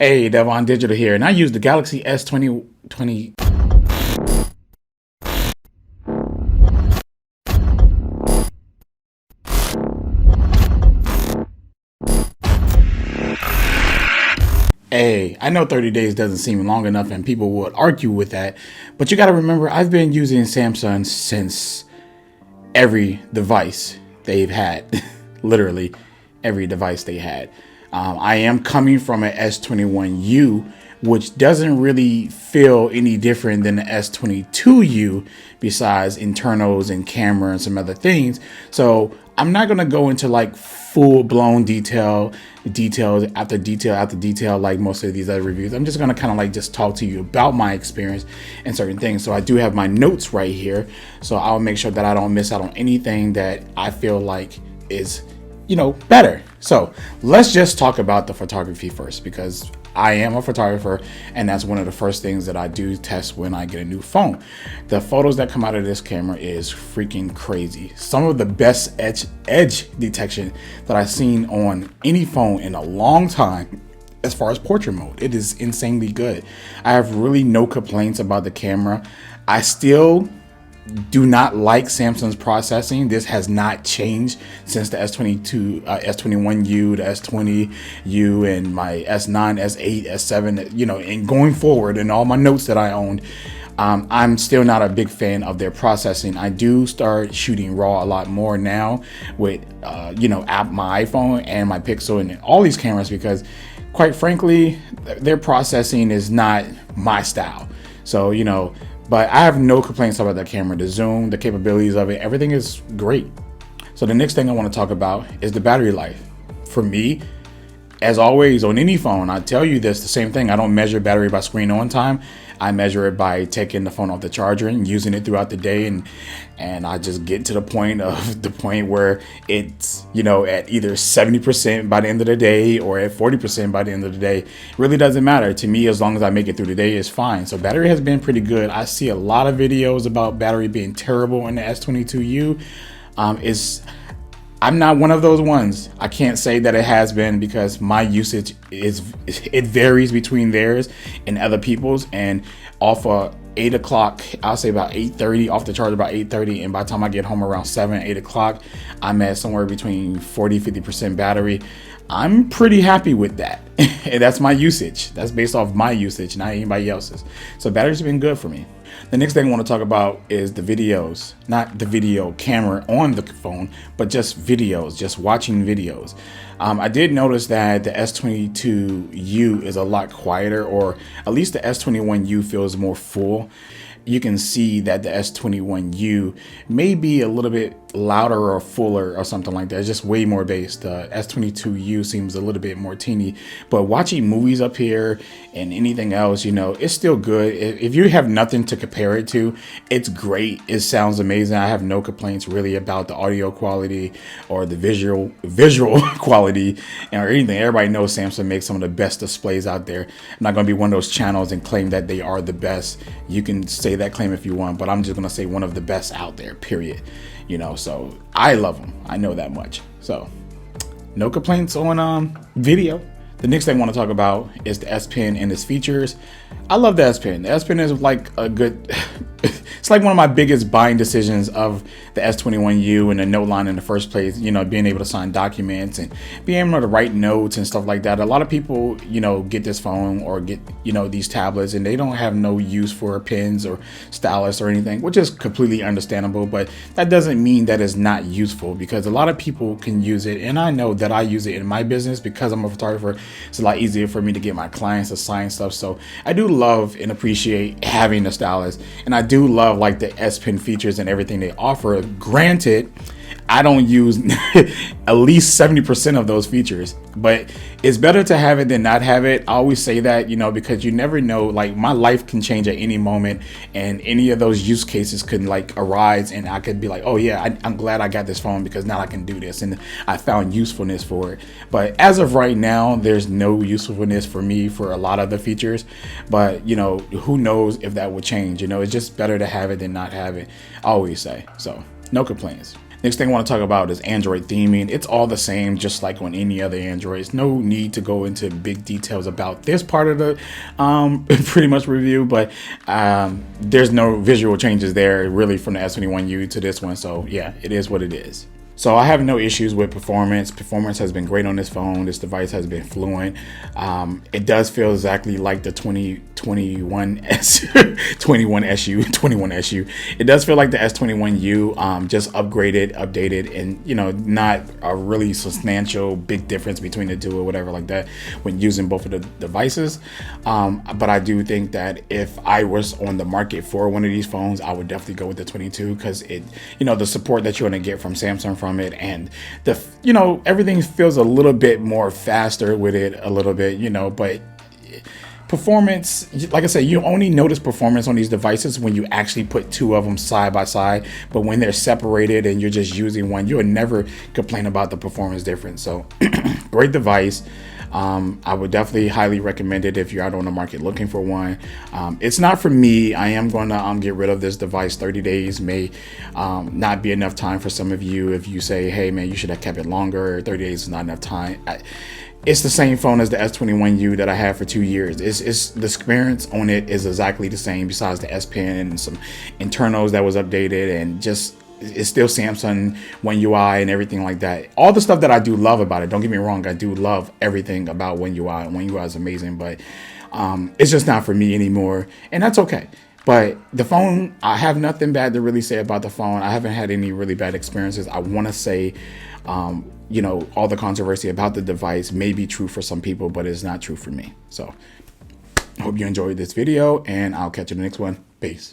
Hey, Devon Digital here, and I use the Galaxy S20. Hey, I know 30 days doesn't seem long enough, and people would argue with that, but you got to remember, I've been using Samsung since every device they've had, literally every device they had. I am coming from an S21U, which doesn't really feel any different than the S22U besides internals and camera and some other things. So I'm not going to go into like full blown details after detail after detail like most of these other reviews. I'm just going to kind of like just talk to you about my experience and certain things. So I do have my notes right here, so I'll make sure that I don't miss out on anything that I feel like is better. So let's just talk about the photography first, because I am a photographer and that's one of the first things that I do test when I get a new phone. The photos that come out of this camera is freaking crazy. Some of the best edge detection that I've seen on any phone in a long time. As far as portrait mode, it is insanely good. I have really no complaints about the camera. I still do not like Samsung's processing. This has not changed since the S22, S21U, the S20U, and my S9, S8, S7, and going forward, and all my notes that I owned. I'm still not a big fan of their processing. I do start shooting RAW a lot more now with, my iPhone and my Pixel and all these cameras, because quite frankly, their processing is not my style. So, but I have no complaints about the camera, the zoom, the capabilities of it. Everything is great. So the next thing I want to talk about is the battery life. For me, as always, on any phone, I tell you this, the same thing. I don't measure battery by screen on time. I measure it by taking the phone off the charger and using it throughout the day, and I just get to the point where it's at either 70% by the end of the day or at 40% by the end of the day. It really doesn't matter to me, as long as I make it through the day is fine. So battery has been pretty good. I see a lot of videos about battery being terrible in the S22U. I'm not one of those ones. I can't say that it has been, because my usage it varies between theirs and other people's. And off of 8 o'clock, I'll say about 8:30, off the charge about 8:30, and by the time I get home around 7, 8 o'clock, I'm at somewhere between 40-50% battery. I'm pretty happy with that. And that's my usage. That's based off my usage, not anybody else's. So battery's been good for me. The next thing I want to talk about is the videos, not the video camera on the phone, but just videos, just watching videos. I did notice that the S22U is a lot quieter, or at least the S21U feels more full. You can see that the S21U may be a little bit louder or fuller or something like that. It's just way more bass. The S22U seems a little bit more teeny, but watching movies up here and anything else, it's still good. If you have nothing to compare it to, it's great. It sounds amazing. I have no complaints really about the audio quality or the visual quality or anything. Everybody knows Samsung makes some of the best displays out there. I'm not going to be one of those channels and claim that they are the best. You can say that claim if you want, but I'm just going to say one of the best out there, period. So I love them. I know that much. So no complaints on video. The next thing I want to talk about is the S Pen and its features. I love the S Pen. The S Pen is like a good, it's like one of my biggest buying decisions of the S21U and the note line in the first place, being able to sign documents and being able to write notes and stuff like that. A lot of people, get this phone or get, these tablets, and they don't have no use for pens or stylus or anything, which is completely understandable. But that doesn't mean that it's not useful, because a lot of people can use it. And I know that I use it in my business because I'm a photographer. It's a lot easier for me to get my clients to sign stuff. So I do love and appreciate having the stylus, and I do love like the S Pen features and everything they offer. Granted, I don't use at least 70% of those features, but it's better to have it than not have it. I always say that, because you never know, like my life can change at any moment, and any of those use cases could like arise, and I could be like, oh yeah, I'm glad I got this phone because now I can do this, and I found usefulness for it. But as of right now, there's no usefulness for me for a lot of the features, but who knows if that would change. It's just better to have it than not have it, I always say. So no complaints. Next thing I want to talk about is Android theming. It's all the same, just like on any other Androids. No need to go into big details about this part of the pretty much review, but there's no visual changes there really from the S21U to this one. So yeah, it is what it is. So I have no issues with performance. Performance has been great on this phone. This device has been fluent. It does feel exactly like the 21SU. It does feel like the S21U, just upgraded, updated, and not a really substantial big difference between the two or whatever like that when using both of the devices. But I do think that if I was on the market for one of these phones, I would definitely go with the 22 because the support that you're going to get from Samsung from it, and everything feels a little bit more faster with it a little bit, but performance, like I said, you only notice performance on these devices when you actually put two of them side by side. But when they're separated and you're just using one, you'll never complain about the performance difference. So great device. I would definitely highly recommend it if you're out on the market looking for one. It's not for me. I am going to get rid of this device. 30 days may not be enough time for some of you. If you say, hey man, you should have kept it longer, 30 days is not enough time. It's the same phone as the S21U that I had for 2 years. It's the experience on it is exactly the same, besides the S Pen and some internals that was updated, and just it's still Samsung One UI and everything like that. All the stuff that I do love about it. Don't get me wrong, I do love everything about One UI. One UI is amazing, but it's just not for me anymore, and that's okay. But the phone, I have nothing bad to really say about the phone. I haven't had any really bad experiences. I want to say, all the controversy about the device may be true for some people, but it's not true for me. So I hope you enjoyed this video, and I'll catch you in the next one. Peace.